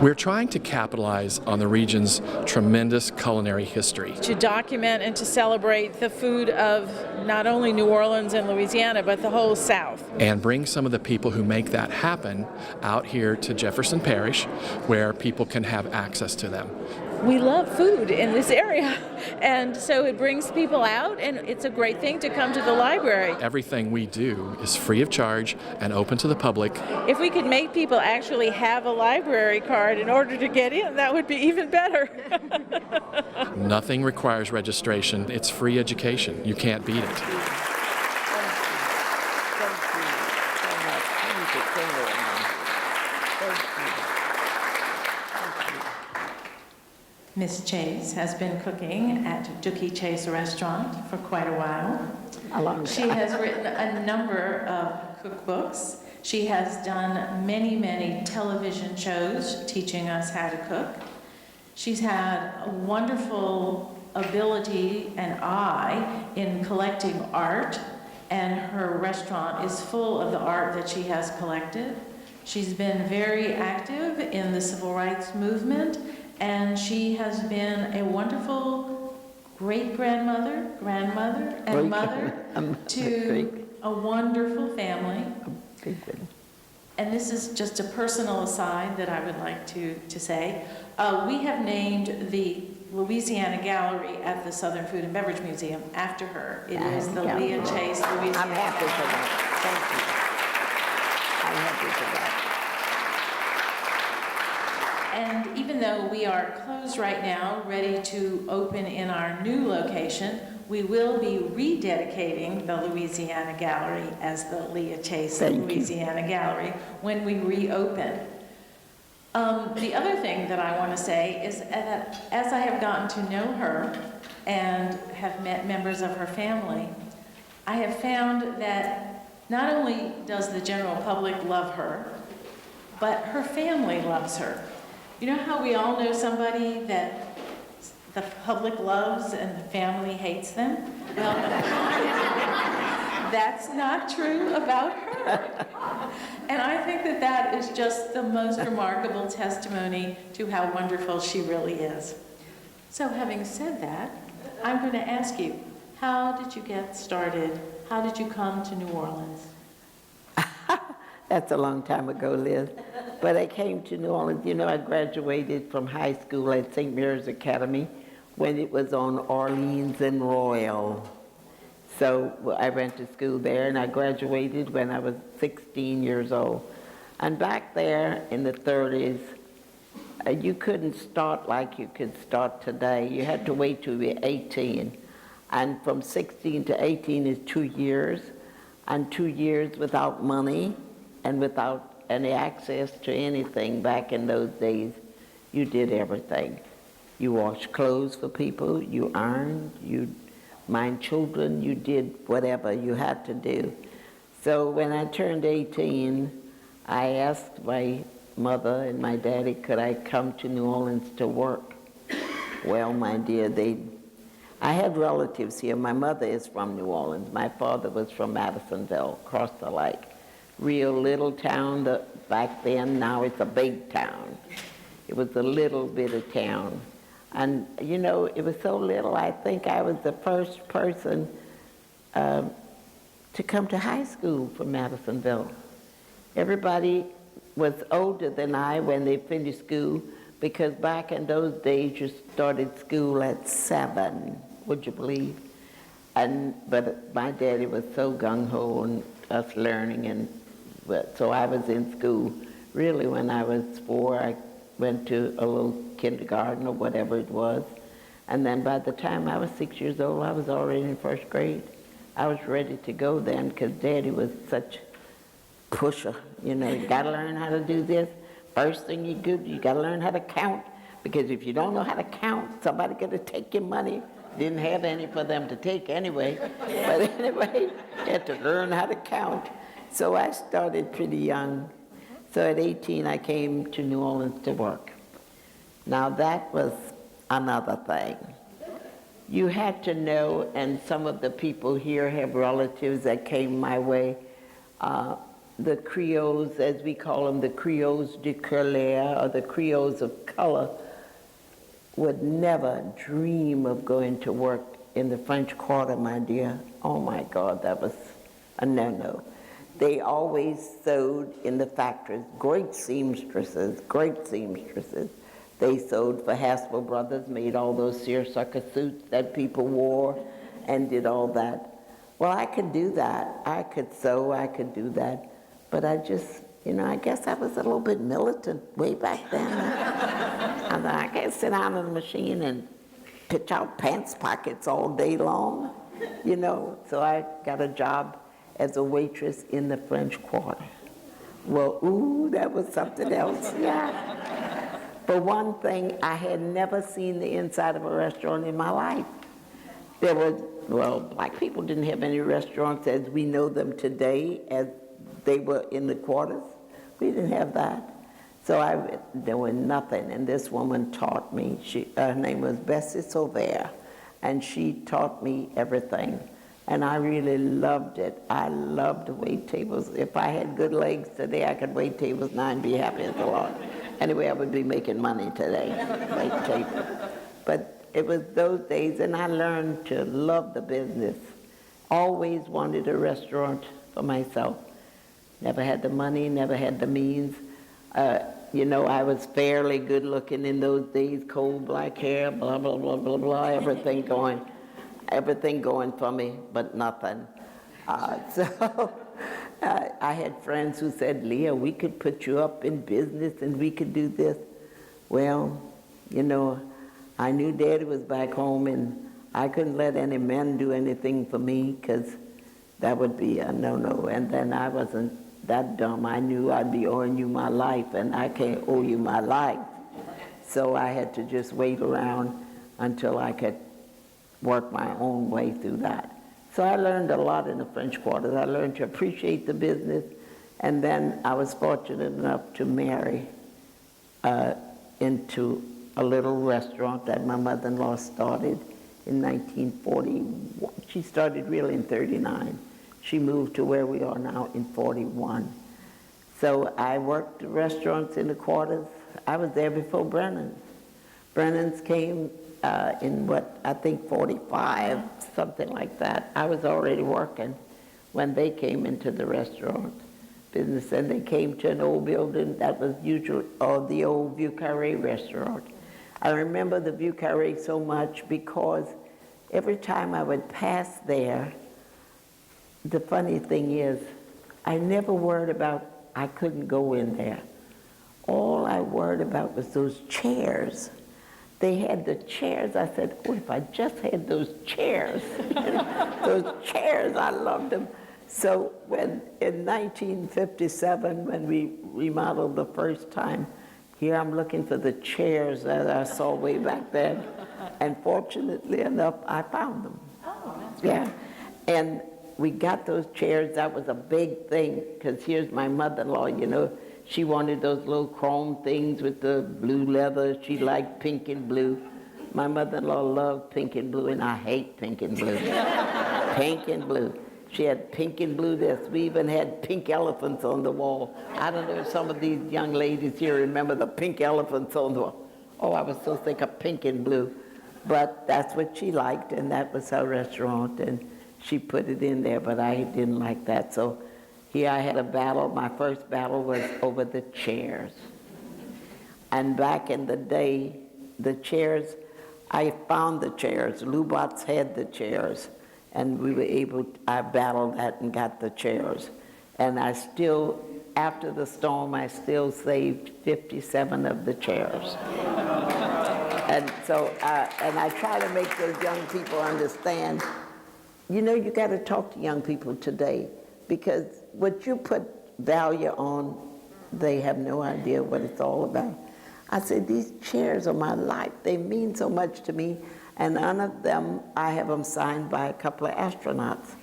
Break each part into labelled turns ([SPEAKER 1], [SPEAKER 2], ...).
[SPEAKER 1] We're trying to capitalize on the region's tremendous culinary history.
[SPEAKER 2] To document and to celebrate the food of not only New Orleans and Louisiana, but the whole South.
[SPEAKER 1] And bring some of the people who make that happen out here to Jefferson Parish, where people can have access to them.
[SPEAKER 2] We love food in this area, and so it brings people out, and it's a great thing to come to the library.
[SPEAKER 1] Everything we do is free of charge and open to the public.
[SPEAKER 2] If we could make people actually have a library card in order to get in, that would be even better.
[SPEAKER 1] Nothing requires registration. It's free education. You can't beat it.
[SPEAKER 2] Miss Chase has been cooking at Dookie Chase Restaurant for quite a while.
[SPEAKER 3] A long time.
[SPEAKER 2] She has written a number of cookbooks. She has done many, many television shows teaching us how to cook. She's had a wonderful ability and eye in collecting art, and her restaurant is full of the art that she has collected. She's been very active in the civil rights movement, and she has been a wonderful great-grandmother, grandmother, and mother to a wonderful family. And this is just a personal aside that I would like to say. We have named the Louisiana Gallery at the Southern Food and Beverage Museum after her. It is the Leah Chase Louisiana
[SPEAKER 3] I'm happy for
[SPEAKER 2] Gallery.
[SPEAKER 3] that. Thank you. I'm happy for that.
[SPEAKER 2] And even though we are closed right now, ready to open in our new location, we will be rededicating the Louisiana Gallery as the Leah Chase Louisiana Gallery when we reopen. The other thing that I want to say is that as I have gotten to know her and have met members of her family, I have found that not only does the general public love her, but her family loves her. You know how we all know somebody that the public loves and the family hates them? Well, that's not true about her. And I think that that is just the most remarkable testimony to how wonderful she really is. So having said that, I'm going to ask you, how did you get started? How did you come to New Orleans?
[SPEAKER 3] That's a long time ago, Liz. But I came to New Orleans. You know, I graduated from high school at St. Mary's Academy when it was on Orleans and Royal. So I went to school there, and I graduated when I was 16 years old. And back there in the 30s, you couldn't start like you could start today. You had to wait till you were 18. And from 16 to 18 is 2 years, and 2 years without money and without any access to anything. Back in those days, you did everything. You washed clothes for people, you ironed, you mind children, you did whatever you had to do. So when I turned 18, I asked my mother and my daddy, could I come to New Orleans to work? Well, my dear, I had relatives here. My mother is from New Orleans. My father was from Madisonville, across the lake. Real little town back then. Now it's a big town. It was a little bit of town. And, you know, it was so little, I think I was the first person to come to high school from Madisonville. Everybody was older than I when they finished school, because back in those days you started school at 7, would you believe? But my daddy was so gung-ho on us learning, so I was in school. Really, when I was 4, I went to a little kindergarten or whatever it was. And then by the time I was 6 years old, I was already in first grade. I was ready to go then, because Daddy was such a pusher. You know, you gotta learn how to do this. First thing you do, you gotta learn how to count, because if you don't know how to count, somebody gonna take your money. Didn't have any for them to take anyway. But anyway, you had to learn how to count. So I started pretty young. So at 18, I came to New Orleans to work. Now that was another thing. You had to know, and some of the people here have relatives that came my way. the Creoles, as we call them, the Creoles de couleur, or the Creoles of color, would never dream of going to work in the French Quarter, my dear. Oh my God, that was a no-no. They always sewed in the factories, great seamstresses, great seamstresses. They sewed for Haspel Brothers, made all those seersucker suits that people wore, and did all that. Well, I could do that. I could sew, I could do that. But I just, I guess I was a little bit militant way back then. I thought, I can't sit down on the machine and pitch out pants pockets all day long, So I got a job as a waitress in the French Quarter. Well, ooh, that was something else, yeah. For one thing, I had never seen the inside of a restaurant in my life. There was, black people didn't have any restaurants as we know them today, as they were in the quarters. We didn't have that. So there was nothing, and this woman taught me. Her name was Bessie Sauvere, and she taught me everything. And I really loved it. I loved to wait tables. If I had good legs today, I could wait tables now and be happy as the Lord. Anyway, I would be making money today, wait tables. But it was those days, and I learned to love the business. Always wanted a restaurant for myself. Never had the money, never had the means. I was fairly good looking in those days, coal black hair, blah, blah, blah, blah, blah, everything going for me, but nothing. So I had friends who said, Leah, we could put you up in business and we could do this. Well, I knew Daddy was back home, and I couldn't let any men do anything for me, because that would be a no-no. And then I wasn't that dumb. I knew I'd be owing you my life, and I can't owe you my life. So I had to just wait around until I could work my own way through that. So I learned a lot in the French Quarters. I learned to appreciate the business, and then I was fortunate enough to marry into a little restaurant that my mother-in-law started in 1940. She started really in 39. She moved to where we are now in 41. So I worked restaurants in the quarters. I was there before Brennan's. Brennan's came in what, I think 45, something like that. I was already working when they came into the restaurant business, and they came to an old building that was usually the old Vieux Carré restaurant. I remember the Vieux Carré so much because every time I would pass there, the funny thing is, I never worried about I couldn't go in there. All I worried about was those chairs. They had the chairs. I said, oh, if I just had those chairs. Those chairs, I loved them. So when in 1957, when we remodeled the first time, here I'm looking for the chairs that I saw way back then. And fortunately enough, I found them.
[SPEAKER 2] Oh, that's
[SPEAKER 3] yeah. And we got those chairs. That was a big thing, because here's my mother-in-law, she wanted those little chrome things with the blue leather. She liked pink and blue. My mother-in-law loved pink and blue, and I hate pink and blue. Pink and blue. She had pink and blue this. We even had pink elephants on the wall. I don't know if some of these young ladies here remember the pink elephants on the wall. Oh, I was so sick of pink and blue. But that's what she liked, and that was her restaurant, and she put it in there, but I didn't like that. So here I had a battle. My first battle was over the chairs. And back in the day, the chairs, I found the chairs. Lubots had the chairs. And we were able, I battled that and got the chairs. And I still, after the storm, I still saved 57 of the chairs. And so, and I try to make those young people understand, you got to talk to young people today, because what you put value on, they have no idea what it's all about. I said, these chairs are my life. They mean so much to me. And none of them, I have them signed by a couple of astronauts.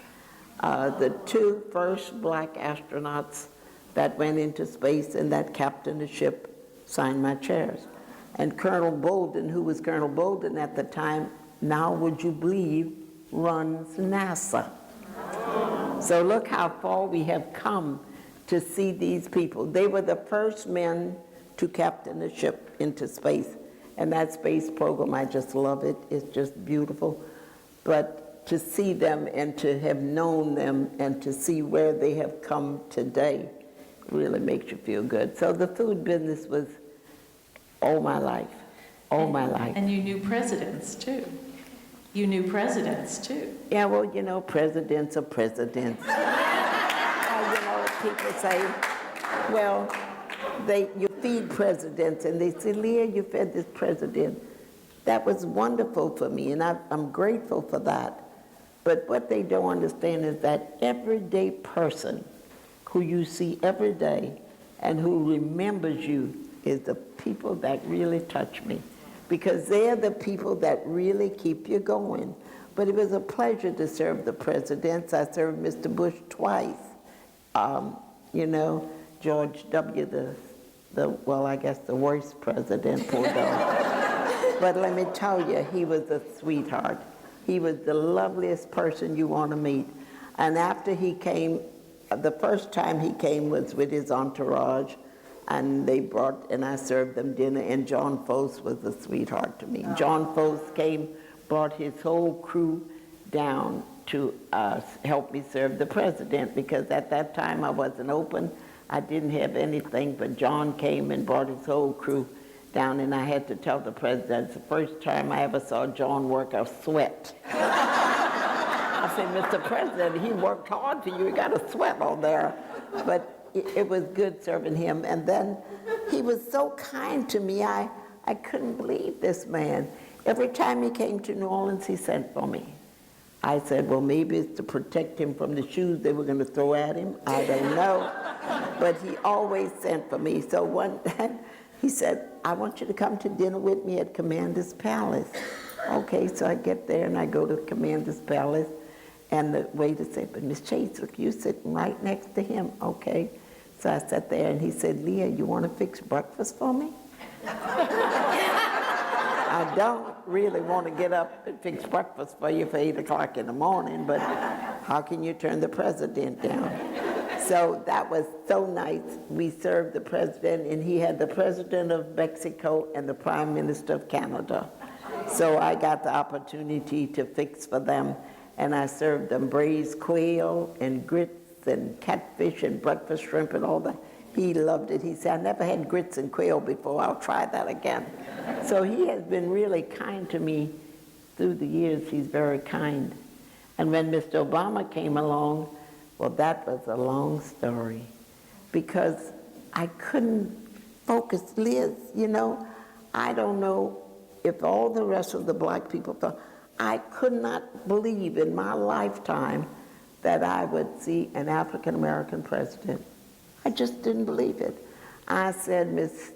[SPEAKER 3] The two first black astronauts that went into space and that captained the ship signed my chairs. And Colonel Bolden, who was Colonel Bolden at the time, now would you believe, runs NASA. So look how far we have come to see these people. They were the first men to captain a ship into space. And that space program, I just love it. It's just beautiful. But to see them and to have known them and to see where they have come today really makes you feel good. So the food business was all my life, all my life.
[SPEAKER 2] And you knew presidents, too. You knew presidents, too.
[SPEAKER 3] Yeah, well, you know, presidents are presidents. You know, people say, well, you feed presidents, and they say, Leah, you fed this president. That was wonderful for me, and I'm grateful for that. But what they don't understand is that everyday person who you see every day and who remembers you is the people that really touch me, because they're the people that really keep you going. But it was a pleasure to serve the presidents. I served Mr. Bush twice. You know, George W., well, I guess the worst president, poor dog. But let me tell you, he was a sweetheart. He was the loveliest person you want to meet. And after he came, the first time he came was with his entourage, and I served them dinner, and John Fosse was a sweetheart to me. John Fosse came, brought his whole crew down to help me serve the president, because at that time I wasn't open. I didn't have anything, but John came and brought his whole crew down, and I had to tell the president, it's the first time I ever saw John work a sweat. I said, Mr. President, he worked hard for you, he got a sweat on there. But it was good serving him. And then he was so kind to me, I couldn't believe this man. Every time he came to New Orleans, he sent for me. I said, well, maybe it's to protect him from the shoes they were going to throw at him. I don't know. But he always sent for me. So one time, he said, I want you to come to dinner with me at Commander's Palace. Okay, so I get there and I go to Commander's Palace. And the waiter said, but Miss Chase, look, you're sitting right next to him. Okay. So I sat there and he said, Leah, you want to fix breakfast for me? I don't really want to get up and fix breakfast for you for 8 o'clock in the morning, but how can you turn the president down? So that was so nice. We served the president, and he had the president of Mexico and the prime minister of Canada. So I got the opportunity to fix for them, and I served them braised quail and grits and catfish and breakfast shrimp and all that. He loved it. He said, I never had grits and quail before. I'll try that again. So he has been really kind to me through the years. He's very kind. And when Mr. Obama came along, well, that was a long story, because I couldn't focus. Liz, you know, I don't know if all the rest of the black people thought, I could not believe in my lifetime that I would see an African-American president. I just didn't believe it. I said, Miss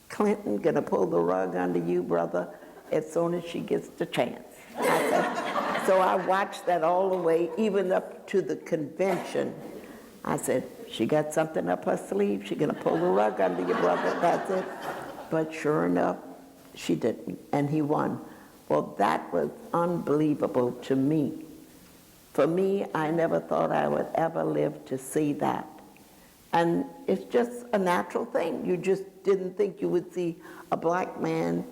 [SPEAKER 3] Clinton gonna pull the rug under you, brother, as soon as she gets the chance. I said, so I watched that all the way, even up to the convention. I said, she got something up her sleeve, she gonna pull the rug under you, brother, that's it. But sure enough, she didn't, and he won. Well, that was unbelievable to me. For me, I never thought I would ever live to see that. And it's just a natural thing. You just didn't think you would see a black man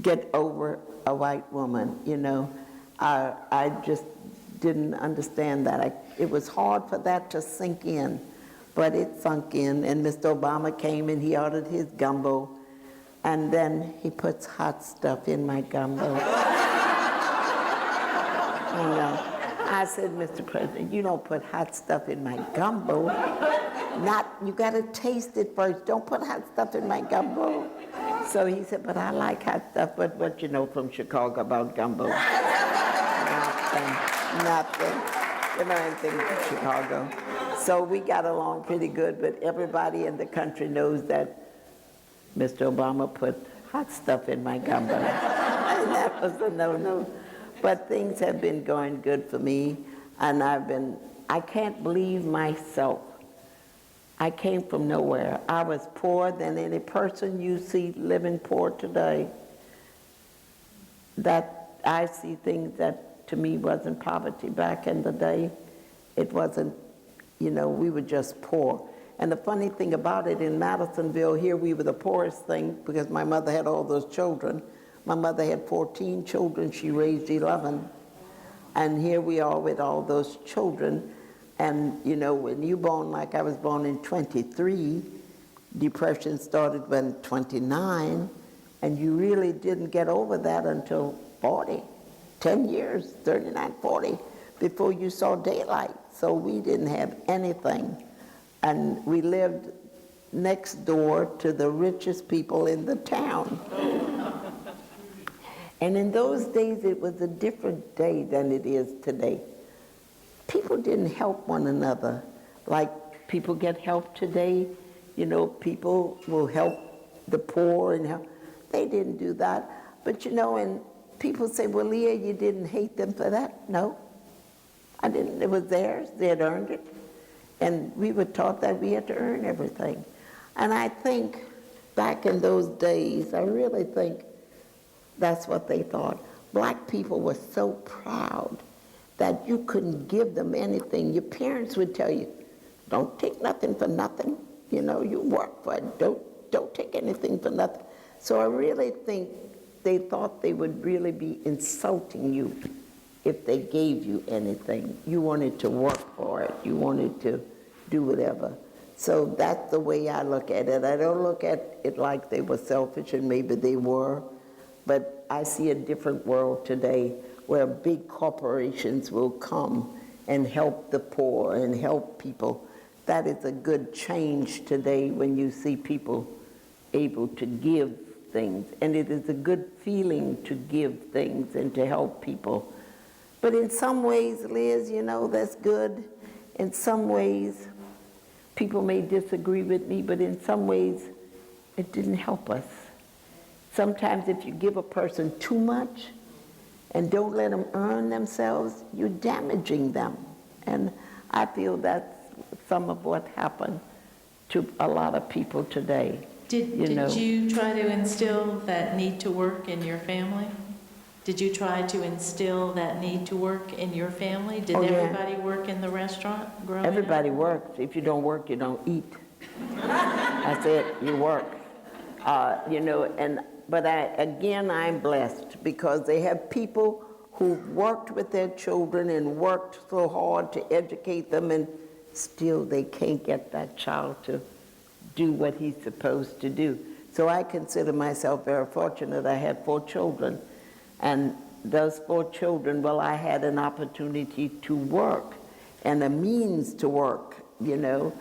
[SPEAKER 3] get over a white woman, you know. I just didn't understand that. It was hard for that to sink in, but it sunk in. And Mr. Obama came and he ordered his gumbo, and then he puts hot stuff in my gumbo. You know, I said, Mr. President, you don't put hot stuff in my gumbo. You gotta taste it first. Don't put hot stuff in my gumbo. So he said, but I like hot stuff. But what you know from Chicago about gumbo? Nothing. You know anything from Chicago. So we got along pretty good, but everybody in the country knows that Mr. Obama put hot stuff in my gumbo. And that was a no-no. But things have been going good for me, and I can't believe myself. I came from nowhere. I was poorer than any person you see living poor today. That I see things that to me wasn't poverty back in the day. It wasn't, you know, we were just poor. And the funny thing about it, in Madisonville, here we were the poorest thing because my mother had all those children. My mother had 14 children, she raised 11. And here we are with all those children. And you know, when you born, like I was born in 23, depression started when 29, and you really didn't get over that until 40, 10 years, 39, 40, before you saw daylight. So we didn't have anything. And we lived next door to the richest people in the town. And in those days, it was a different day than it is today. People didn't help one another like people get help today. You know, people will help the poor and help. They didn't do that. But you know, and people say, well, Leah, you didn't hate them for that. No, I didn't. It was theirs. They had earned it. And we were taught that we had to earn everything. And I think back in those days, I really think that's what they thought. Black people were so proud that you couldn't give them anything. Your parents would tell you, don't take nothing for nothing. You know, you work for it. Don't take anything for nothing. So I really think they thought they would really be insulting you if they gave you anything. You wanted to work for it. You wanted to do whatever. So that's the way I look at it. I don't look at it like they were selfish, and maybe they were, but I see a different world today where big corporations will come and help the poor and help people. That is a good change today when you see people able to give things. And it is a good feeling to give things and to help people. But in some ways, Liz, you know, that's good. In some ways, people may disagree with me, but in some ways, it didn't help us. Sometimes if you give a person too much and don't let them earn themselves, you're damaging them. And I feel that's some of what happened to a lot of people today.
[SPEAKER 2] Did you try to instill that need to work in your family? Did you try to instill that need to work in your family? Did everybody work in the restaurant growing up?
[SPEAKER 3] Everybody works. If you don't work, you don't eat. That's it, you work. You know, but I'm blessed because they have people who worked with their children and worked so hard to educate them, and still they can't get that child to do what he's supposed to do. So I consider myself very fortunate. I had 4 children, and those 4 children, well, I had an opportunity to work and a means to work, you know.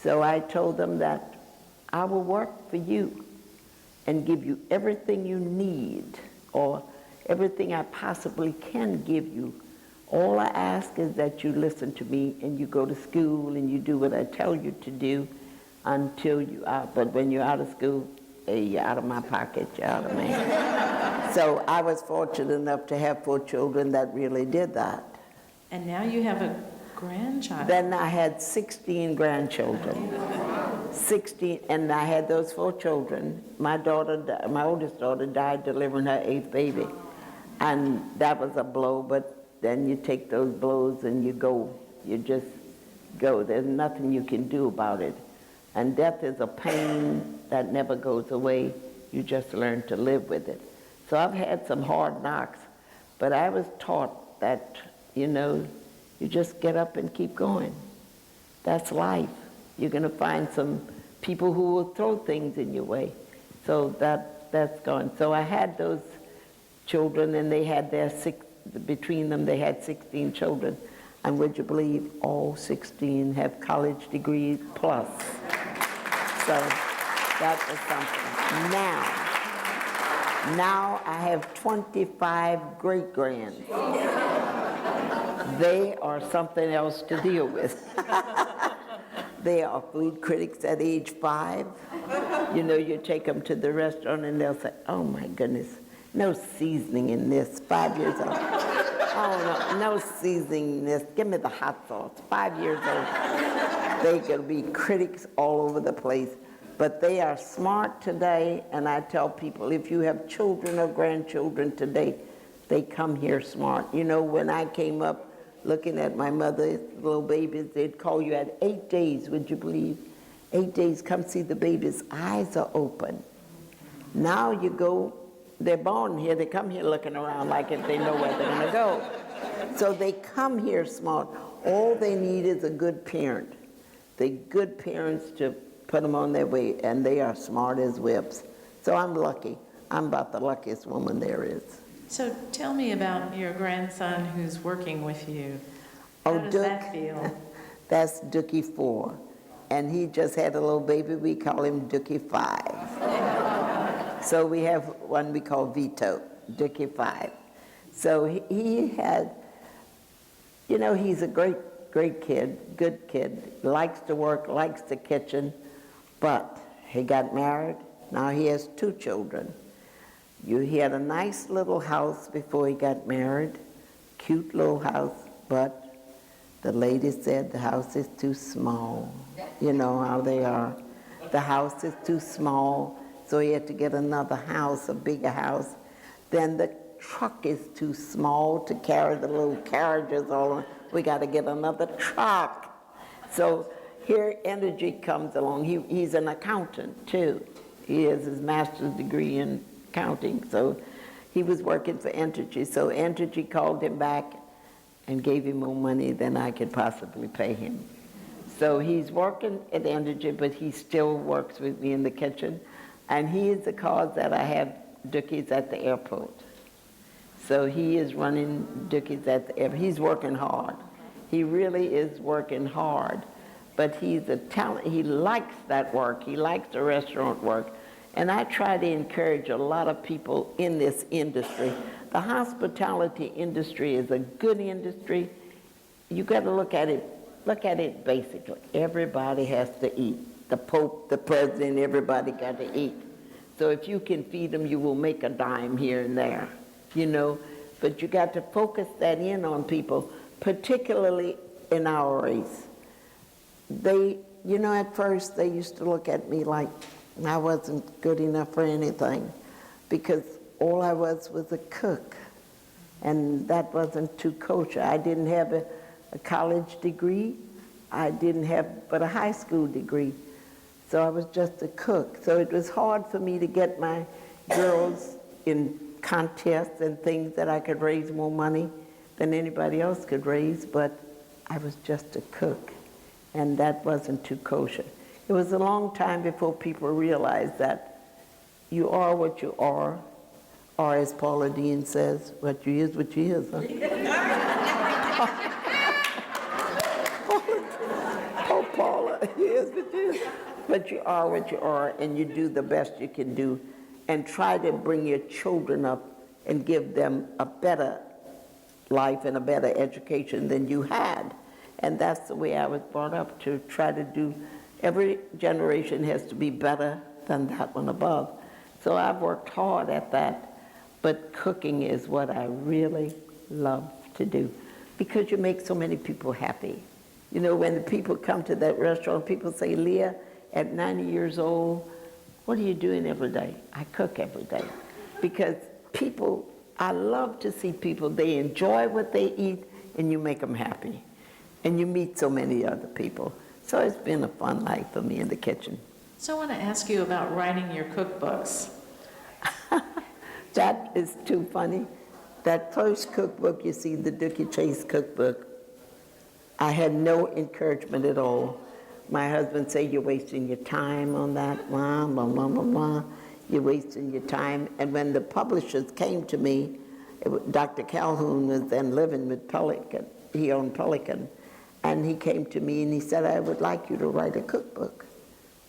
[SPEAKER 3] So I told them that I will work for you and give you everything you need, or everything I possibly can give you. All I ask is that you listen to me and you go to school and you do what I tell you to do until you're out. But when you're out of school, hey, you're out of my pocket, you're out of me. So I was fortunate enough to have 4 children that really did that.
[SPEAKER 2] And now you have a grandchild.
[SPEAKER 3] Then I had 16 grandchildren. 16, and I had those 4 children. My oldest daughter died delivering her 8th baby. And that was a blow, but then you take those blows and you go. You just go. There's nothing you can do about it. And death is a pain that never goes away. You just learn to live with it. So I've had some hard knocks, but I was taught that, you know, you just get up and keep going. That's life. You're going to find some people who will throw things in your way. So that's gone. So I had those children, and they had between them, they had 16 children. And would you believe all 16 have college degrees plus? So that was something. Now I have 25 great-grands. They are something else to deal with. They are food critics at age 5. You know, you take them to the restaurant and they'll say, oh my goodness, no seasoning in this, 5 years old. Oh, no seasoning in this, give me the hot sauce, 5 years old. They can be critics all over the place, but they are smart today, and I tell people, if you have children or grandchildren today, they come here smart. You know, when I came up looking at my mother's little babies, they'd call you at 8 days, would you believe? 8 days, come see the baby's eyes are open. Now you go, they're born here, they come here looking around like if they know where they're gonna go. So they come here smart. All they need is a good parent. The good parents to put them on their way, and they are smart as whips. So I'm lucky. I'm about the luckiest woman there is.
[SPEAKER 2] So tell me about your grandson who's working with you. How does
[SPEAKER 3] Duke,
[SPEAKER 2] that feel?
[SPEAKER 3] that's Dookie 4. And he just had a little baby, we call him Dookie 5. So we have one we call Vito, Dookie 5. So he had, you know, he's a great kid, good kid, likes to work, likes the kitchen, but he got married. Now he has 2 children. He had a nice little house before he got married, cute little house, but the lady said the house is too small. You know how they are. The house is too small, so he had to get another house, a bigger house. Then the truck is too small to carry the little carriages all around. We got to get another truck. So here Energy comes along. He's an accountant too. He has his master's degree in accounting, so he was working for Energy. So Energy called him back and gave him more money than I could possibly pay him. So he's working at Energy, but he still works with me in the kitchen. And he is the cause that I have Dookie's at the airport. So he is running Dookie's at the airport. He's working hard. He really is working hard. But he's a talent. He likes that work. He likes the restaurant work. And I try to encourage a lot of people in this industry. The hospitality industry is a good industry. You got to look at it basically. Everybody has to eat. The Pope, the President, everybody got to eat. So if you can feed them, you will make a dime here and there, you know. But you got to focus that in on people, particularly in our race. They, you know, at first they used to look at me like I wasn't good enough for anything, because all I was a cook, and that wasn't too kosher. I didn't have a college degree. I didn't have but a high school degree. So I was just a cook. So it was hard for me to get my girls in contests and things that I could raise more money than anybody else could raise, but I was just a cook, and that wasn't too kosher. It was a long time before people realized that you are what you are, or as Paula Dean says, what you is what you is. Huh? Oh, Paula, yes, but you are what you are, and you do the best you can do, and try to bring your children up and give them a better life and a better education than you had. And that's the way I was brought up, to try to do. Every generation has to be better than that one above. So I've worked hard at that, but cooking is what I really love to do, because you make so many people happy. You know, when the people come to that restaurant, people say, Leah, at 90 years old, what are you doing every day? I cook every day. Because people, I love to see people, they enjoy what they eat, and you make them happy. And you meet so many other people. So it's been a fun life for me in the kitchen.
[SPEAKER 2] So I want to ask you about writing your cookbooks.
[SPEAKER 3] That is too funny. That first cookbook, you see, the Dookie Chase cookbook, I had no encouragement at all. My husband said, you're wasting your time on that, blah, blah, blah, blah, blah. You're wasting your time. And when the publishers came to me, Dr. Calhoun was then living with Pelican. He owned Pelican. And he came to me and he said, I would like you to write a cookbook.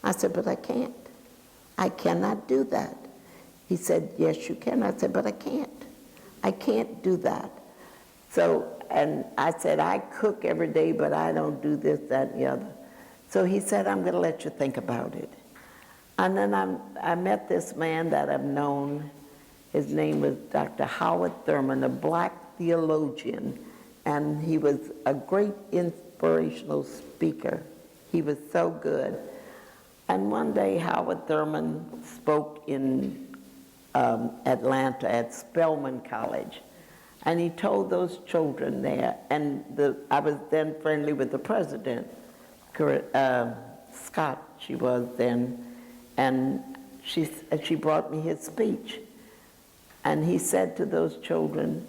[SPEAKER 3] I said, but I can't. I cannot do that. He said, yes, you can. I said, but I can't. I can't do that. So, and I said, I cook every day, but I don't do this, that, and the other. So he said, I'm going to let you think about it. And then I met this man that I've known. His name was Dr. Howard Thurman, a black theologian. And he was a great inspirational speaker. He was so good. And one day Howard Thurman spoke in Atlanta at Spelman College. And he told those children there, and I was then friendly with the president, Scott she was then, and she brought me his speech. And he said to those children,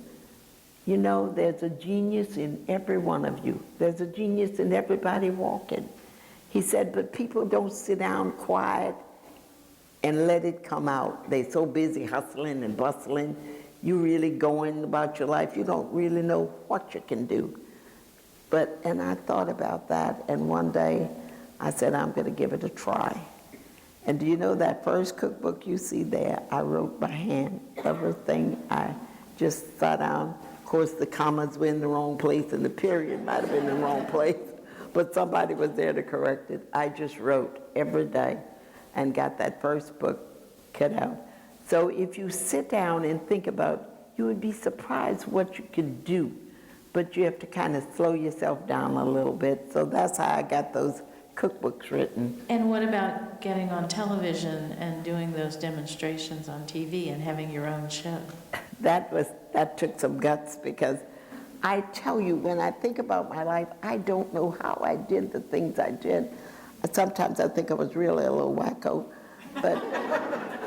[SPEAKER 3] you know, there's a genius in every one of you. There's a genius in everybody walking. He said, but people don't sit down quiet and let it come out. They're so busy hustling and bustling. You really going about your life. You don't really know what you can do. And I thought about that, and one day I said, I'm going to give it a try. And do you know that first cookbook you see there, I wrote by hand. Everything, I just sat down. Of course, the commas were in the wrong place, and the period might have been in the wrong place, but somebody was there to correct it. I just wrote every day and got that first book cut out. So if you sit down and think about, you would be surprised what you can do, but you have to kind of slow yourself down a little bit. So that's how I got those cookbooks written.
[SPEAKER 2] And what about getting on television and doing those demonstrations on TV and having your own show?
[SPEAKER 3] That took some guts, because I tell you, when I think about my life, I don't know how I did the things I did. Sometimes I think I was really a little wacko, but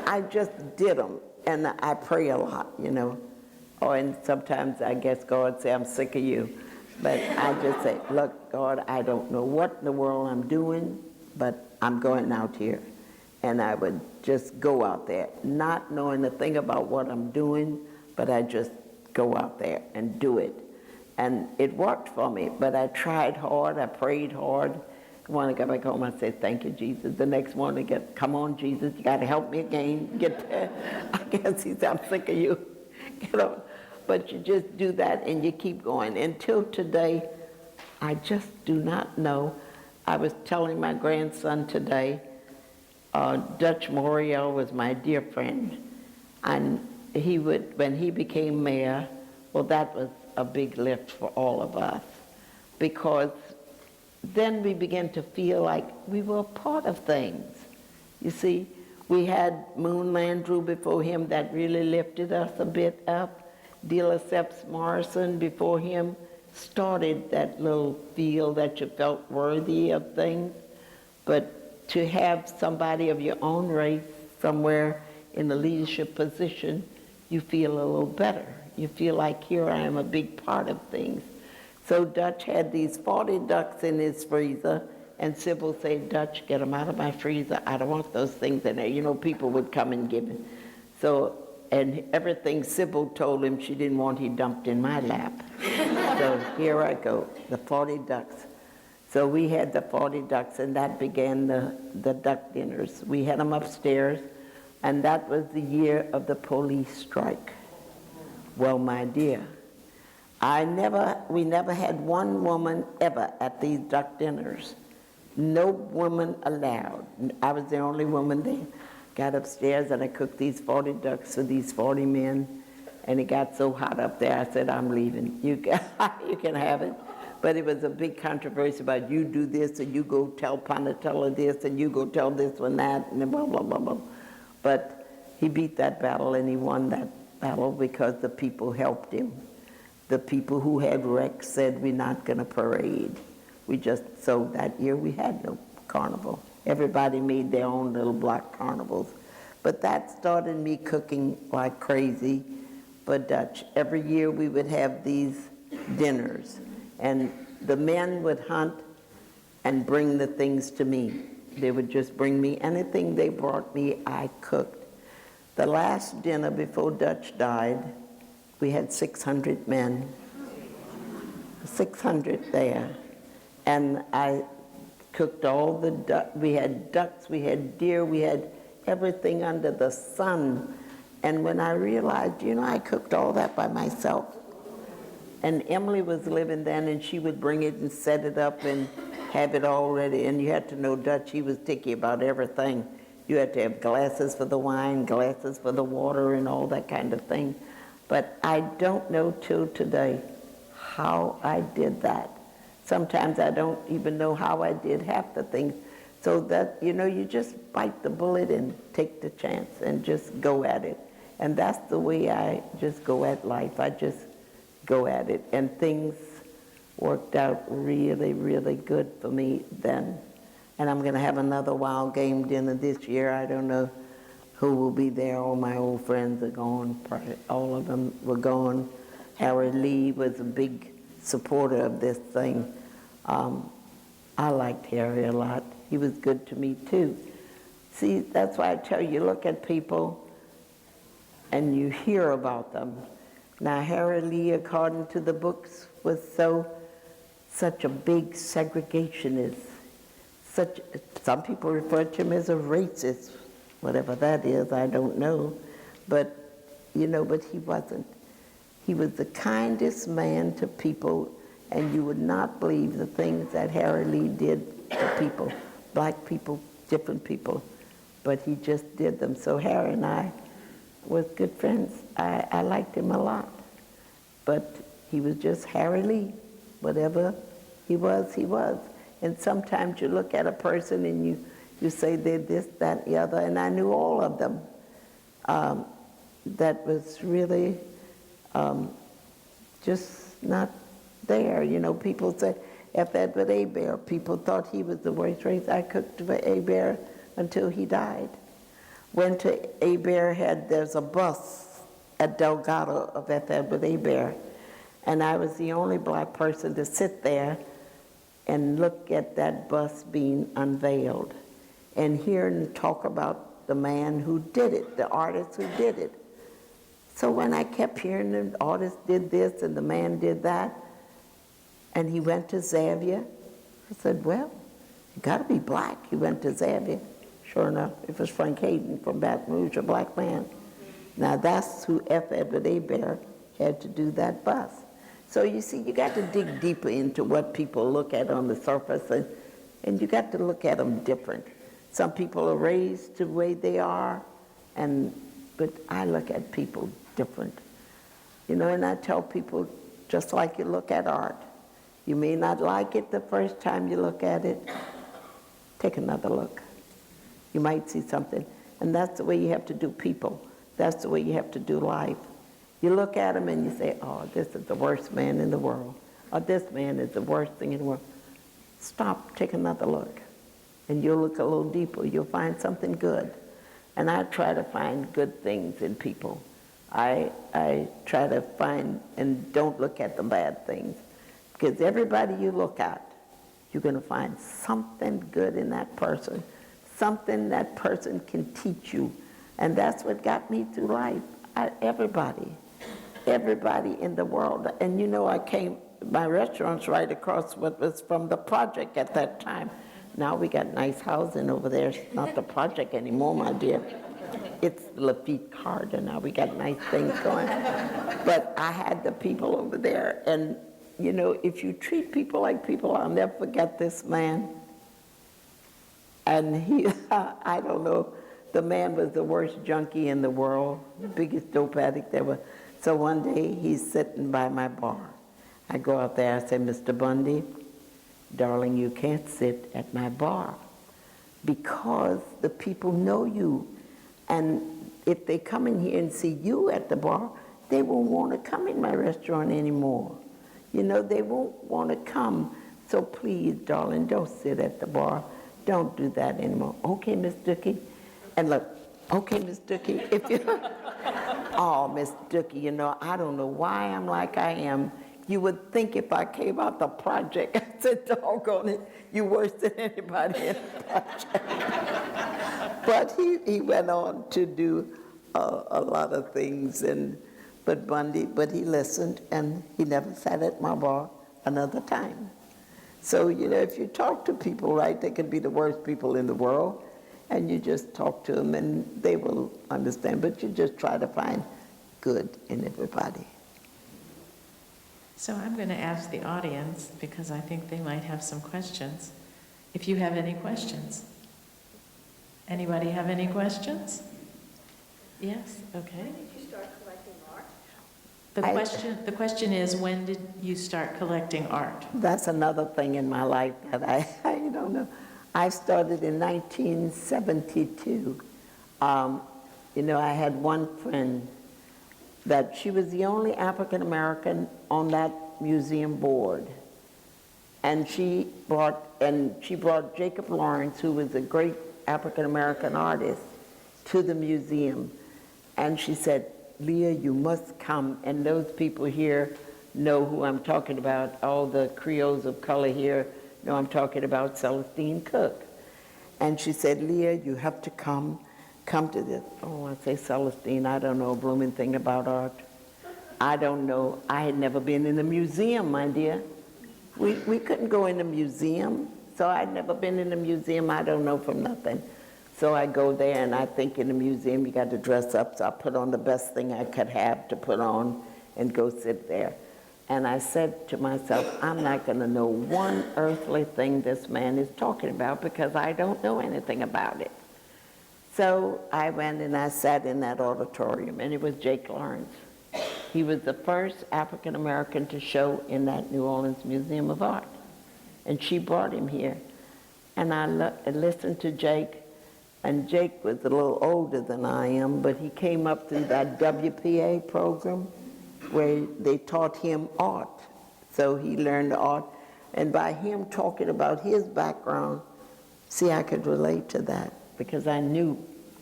[SPEAKER 3] I just did them, and I pray a lot, you know. Oh, and sometimes I guess God say, I'm sick of you. But I just say, look, God, I don't know what in the world I'm doing, but I'm going out here. And I would just go out there, not knowing a thing about what I'm doing, but I just go out there and do it. And it worked for me, but I tried hard, I prayed hard. When I got back home, I said, thank you, Jesus. The next morning, come on, Jesus, you got to help me again. Get there. I guess he said, I'm sick of you. You know, but you just do that and you keep going. Until today, I just do not know. I was telling my grandson today, Dutch Moriel was my dear friend, and he would, when he became mayor, well, that was a big lift for all of us, because then we began to feel like we were a part of things. You see, we had Moon Landrew before him that really lifted us a bit up. Dealer Seps Morrison before him started that little feel that you felt worthy of things. But to have somebody of your own race somewhere in the leadership position, you feel a little better. You feel like, here I am a big part of things. So Dutch had these 40 ducks in his freezer, and Sybil said, Dutch, get them out of my freezer. I don't want those things in there. You know, people would come and give it. So, and everything Sybil told him she didn't want, he dumped in my lap. So here I go, the 40 ducks. So we had the 40 ducks, and that began the duck dinners. We had them upstairs, and that was the year of the police strike. Well, my dear, we never had one woman ever at these duck dinners. No woman allowed. I was the only woman there. Got upstairs and I cooked these 40 ducks for these 40 men, and it got so hot up there, I said, I'm leaving. You can have it. But it was a big controversy about, you do this and you go tell Panatella this and you go tell this one that, and blah, blah, blah, blah. But he beat that battle, and he won that battle because the people helped him. The people who had wrecks said, we're not going to parade. So that year we had no carnival. Everybody made their own little block carnivals. But that started me cooking like crazy for Dutch. Every year we would have these dinners, and the men would hunt and bring the things to me. They would just bring me anything they brought me, I cooked. The last dinner before Dutch died, we had 600 men, 600 there. And I cooked all the ducks. We had ducks, we had deer, we had everything under the sun. And when I realized, you know, I cooked all that by myself. And Emily was living then, and she would bring it and set it up and have it all ready. And you had to know Dutch, he was picky about everything. You had to have glasses for the wine, glasses for the water, and all that kind of thing. But I don't know till today how I did that. Sometimes I don't even know how I did half the things. So that, you know, you just bite the bullet and take the chance and just go at it. And that's the way I just go at life. I just go at it. And things worked out really, really good for me then. And I'm going to have another wild game dinner this year. I don't know who will be there. All my old friends are gone. Probably all of them were gone. Harry Lee was a big supporter of this thing. I liked Harry a lot. He was good to me too. See, that's why I tell you, look at people and you hear about them. Now, Harry Lee, according to the books, was such a big segregationist. Some people refer to him as a racist, whatever that is, I don't know. But, but he wasn't. He was the kindest man to people, and you would not believe the things that Harry Lee did to people, black people, different people, but he just did them. So Harry and I was good friends. I liked him a lot, but he was just Harry Lee. Whatever he was, he was. And sometimes you look at a person and you say they're this, that, and the other, and I knew all of them. That was really just not there. People say, F. Edward Hebert, people thought he was the worst race. I cooked for Hebert until he died. Went to Hebert, there's a bus at Delgado of F. Edward Hebert, and I was the only black person to sit there and look at that bus being unveiled and hear and talk about the man who did it, the artist who did it. So when I kept hearing the artist did this and the man did that, and he went to Xavier, I said, well, you gotta be black. He went to Xavier. Sure enough, it was Frank Hayden from Baton Rouge, a black man. Now that's who F. Edward Hebert had to do that bus. So you see, you got to dig deeper into what people look at on the surface, and you got to look at them different. Some people are raised the way they are, but I look at people different. And I tell people, just like you look at art, you may not like it the first time you look at it, take another look. You might see something, and that's the way you have to do people. That's the way you have to do life. You look at them and you say, oh, this is the worst man in the world, or this man is the worst thing in the world. Stop, take another look, and you'll look a little deeper. You'll find something good. And I try to find good things in people. I try to find and don't look at the bad things, because everybody you look at, you're going to find something good in that person, something that person can teach you. And that's what got me through life. Everybody in the world. And my restaurant's right across what was from the project at that time. Now we got nice housing over there. It's not the project anymore, my dear. It's Lafitte Carter now. We got nice things going. But I had the people over there. And, if you treat people like people, I'll never forget this man. And he, I don't know, the man was the worst junkie in the world, the biggest dope addict ever. So one day, he's sitting by my bar. I go out there, I say, Mr. Bundy, darling, you can't sit at my bar because the people know you. And if they come in here and see you at the bar, they won't want to come in my restaurant anymore. They won't want to come. So please, darling, don't sit at the bar. Don't do that anymore. Okay, Miss Dookie? And look, okay, Miss Dookie, if you... Oh, Miss Dookie, I don't know why I'm like I am. You would think if I came out the project, I said, doggone it, you're worse than anybody in the project. But he went on to do a lot of things, but he listened, and he never sat at my bar another time. So, if you talk to people right, they can be the worst people in the world, and you just talk to them and they will understand, but you just try to find good in everybody.
[SPEAKER 2] So I'm going to ask the audience, because I think they might have some questions, if you have any questions. Anybody have any questions? Yes, okay.
[SPEAKER 4] When did you start collecting art?
[SPEAKER 2] The question is, when did you start collecting art?
[SPEAKER 3] That's another thing in my life that I don't know. I started in 1972. I had one friend that she was the only African American on that museum board. And she brought Jacob Lawrence, who was a great African-American artist, to the museum. And she said, Leah, you must come. And those people here know who I'm talking about. All the Creoles of color here know I'm talking about Celestine Cook. And she said, Leah, you have to come to this. Oh, I say Celestine, I don't know a blooming thing about art. I don't know. I had never been in a museum, my dear. We couldn't go in a museum, so I'd never been in a museum. I don't know from nothing. So I go there, and I think in the museum you got to dress up, so I put on the best thing I could have to put on and go sit there. And I said to myself, I'm not going to know one earthly thing this man is talking about because I don't know anything about it. So I went and I sat in that auditorium, and it was Jake Lawrence. He was the first African American to show in that New Orleans Museum of Art. And she brought him here. And I listened to Jake, and Jake was a little older than I am, but he came up through that WPA program where they taught him art. So he learned art, and by him talking about his background, see, I could relate to that because I knew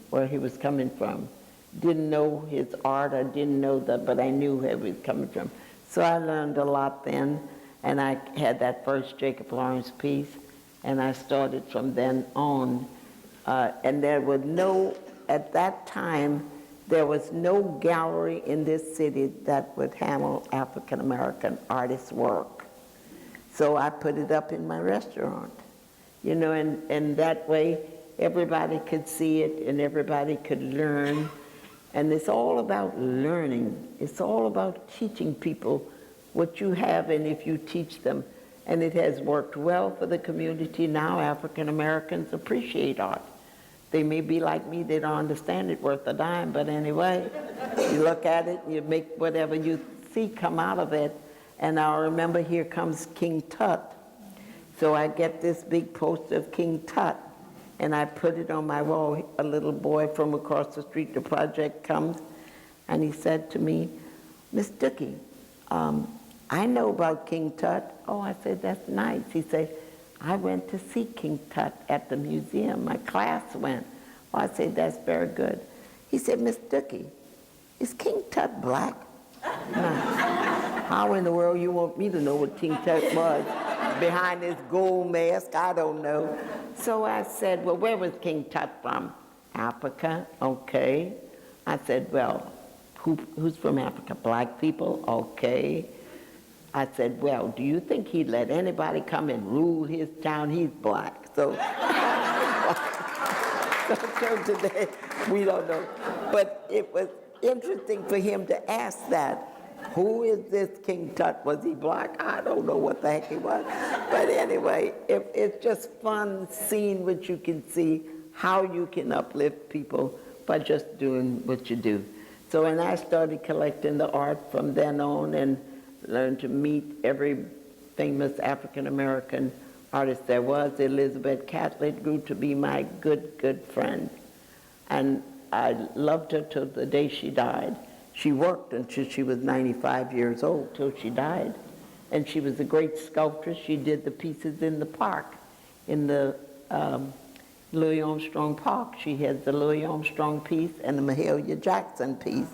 [SPEAKER 3] where he was coming from. Didn't know his art, I didn't know that, but I knew where he was coming from. So I learned a lot then, and I had that first Jacob Lawrence piece, and I started from then on. And there was no, at that time, there was no gallery in this city that would handle African American artists' work. So I put it up in my restaurant, you know, and that way everybody could see it and everybody could learn. And it's all about learning. It's all about teaching people what you have and if you teach them. And it has worked well for the community. Now African Americans appreciate art. They may be like me, they don't understand it worth a dime, but anyway, you look at it, you make whatever you see come out of it. And I remember here comes King Tut. So I get this big poster of King Tut, and I put it on my wall. A little boy from across the street, the project comes, and he said to me, Miss Dookie, I know about King Tut. Oh, I said, that's nice. He said, I went to see King Tut at the museum. My class went. Oh, I said, that's very good. He said, Miss Dookie, is King Tut black? Now, how in the world you want me to know what King Tut was? Behind this gold mask, I don't know. So I said, well, where was King Tut from? Africa, okay. I said, well, who's from Africa? Black people, okay. I said, well, do you think he'd let anybody come and rule his town? He's black. So, so today, we don't know. But it was interesting for him to ask that. Who is this King Tut? Was he black? I don't know what the heck he was. But anyway, it's just fun seeing what you can see, how you can uplift people by just doing what you do. So when I started collecting the art from then on and learned to meet every famous African-American artist there was, Elizabeth Catlett grew to be my good friend. And I loved her till the day she died. She worked until she was 95 years old, till she died. And she was a great sculptress. She did the pieces in the park, in the Louis Armstrong Park. She has the Louis Armstrong piece and the Mahalia Jackson piece.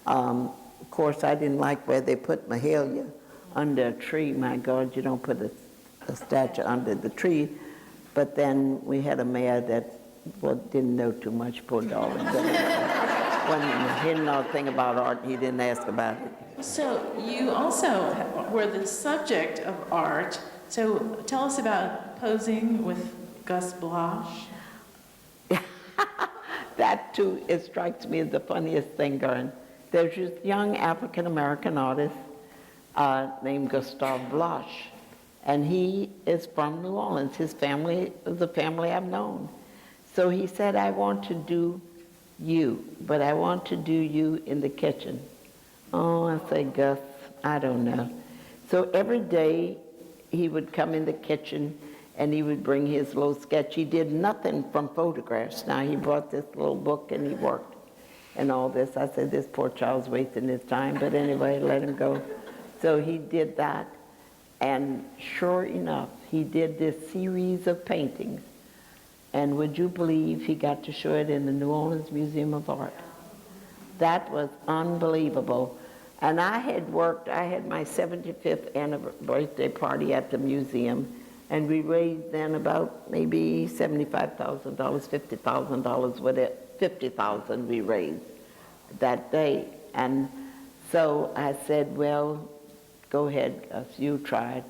[SPEAKER 3] Of course, I didn't like where they put Mahalia under a tree. My God, you don't put a statue under the tree. But then we had a mayor that didn't know too much, poor darling. When he didn't know a thing about art, he didn't ask about it.
[SPEAKER 2] So you also were the subject of art. So tell us about posing with Gus Bloch.
[SPEAKER 3] That too, it strikes me as the funniest thing going. There's this young African-American artist named Gustave Bloch, and he is from New Orleans. His family is a family I've known. So he said, I want to do you, but I want to do you in the kitchen. Oh, I say, Gus, I don't know. So every day he would come in the kitchen and he would bring his little sketch. He did nothing from photographs. Now he brought this little book and he worked and all this. I said, this poor child's wasting his time, but anyway, let him go. So he did that. And sure enough, he did this series of paintings. And would you believe he got to show it in the New Orleans Museum of Art? That was unbelievable. And I had my 75th birthday party at the museum, and we raised then about maybe $75,000, $50,000, whatever, $50,000 we raised that day. And so I said, well, go ahead, Gus, you tried.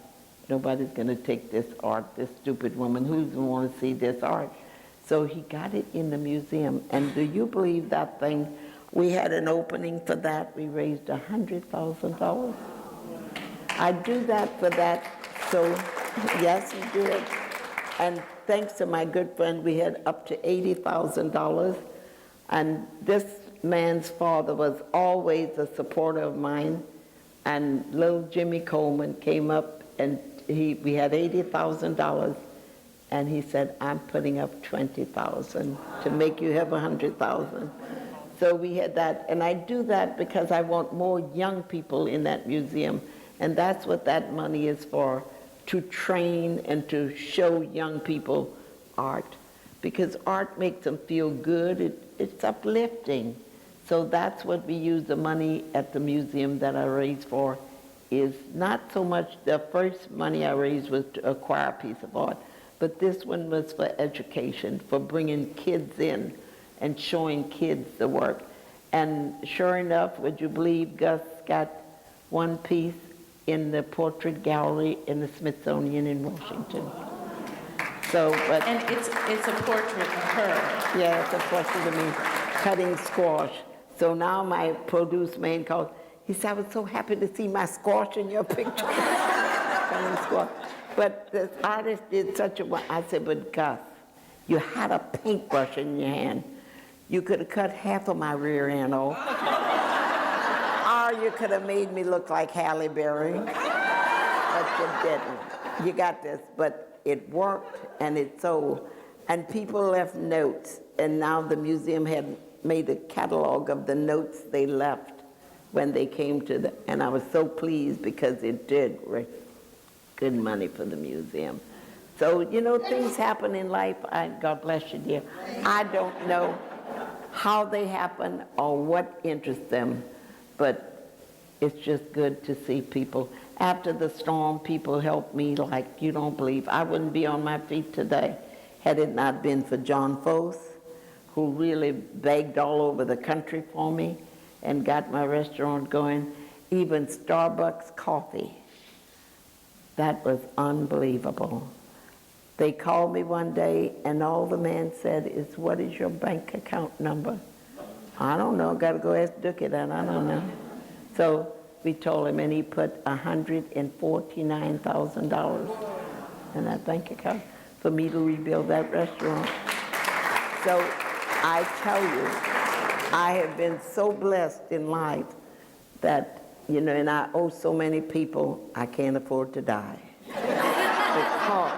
[SPEAKER 3] Nobody's going to take this art, this stupid woman. Who's going to want to see this art? So he got it in the museum. And do you believe that thing? We had an opening for that. We raised $100,000. I do that for that. So, yes, he did. And thanks to my good friend, we had up to $80,000. And this man's father was always a supporter of mine. And little Jimmy Coleman came up, and we had $80,000. And he said, I'm putting up $20,000 to make you have $100,000. So we had that, and I do that because I want more young people in that museum, and that's what that money is for, to train and to show young people art, because art makes them feel good, it's uplifting. So that's what we use the money at the museum that I raised for, is not so much, the first money I raised was to acquire a piece of art, but this one was for education, for bringing kids in and showing kids the work. And sure enough, would you believe Gus got one piece in the portrait gallery in the Smithsonian in Washington. So, but
[SPEAKER 2] And it's a portrait of her.
[SPEAKER 3] yeah, it's a portrait of me cutting squash. So now my produce man called, he said, I was so happy to see my squash in your picture. Cutting squash. But the artist did such a one. I said, but Gus, you had a paintbrush in your hand. You could have cut half of my rear end off. Or you could have made me look like Halle Berry. But you didn't. You got this. But it worked, and it sold. And people left notes. And now the museum had made a catalog of the notes they left when they came to the, and I was so pleased because it did raise good money for the museum. So, you know, things happen in life. God bless you, dear. I don't know how they happen or what interests them, but it's just good to see people. After the storm, people helped me like you don't believe. I wouldn't be on my feet today had it not been for John Foth, who really begged all over the country for me and got my restaurant going. Even Starbucks coffee. That was unbelievable. They called me one day, and all the man said is, what is your bank account number? I don't know, got to go ask Dookie that, I don't know. So we told him, and he put $149,000 in that bank account for me to rebuild that restaurant. So I tell you, I have been so blessed in life that, you know, and I owe so many people, I can't afford to die. Because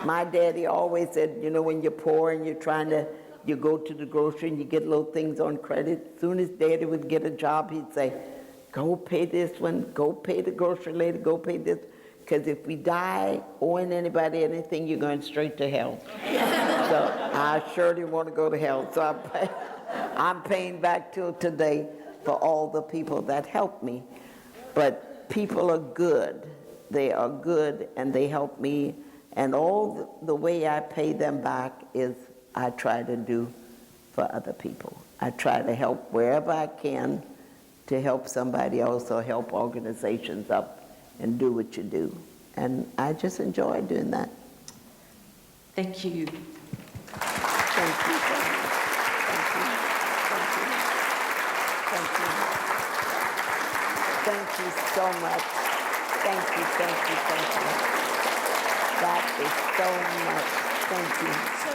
[SPEAKER 3] my daddy always said, you know, when you're poor and you go to the grocery and you get little things on credit, as soon as daddy would get a job, he'd say, go pay this one, go pay the grocery lady, go pay this. Because if we die owing anybody anything, you're going straight to hell. So I sure didn't want to go to hell. So I'm paying back till today for all the people that helped me. But people are good. They are good, and they help me. And all the way I pay them back is I try to do for other people. I try to help wherever I can to help somebody else or help organizations up and do what you do. And I just enjoy doing that.
[SPEAKER 2] Thank you.
[SPEAKER 3] Thank you. Thank you. Thank you. Thank you so much. Thank you, thank you, thank you. That is so much. Thank you.
[SPEAKER 2] So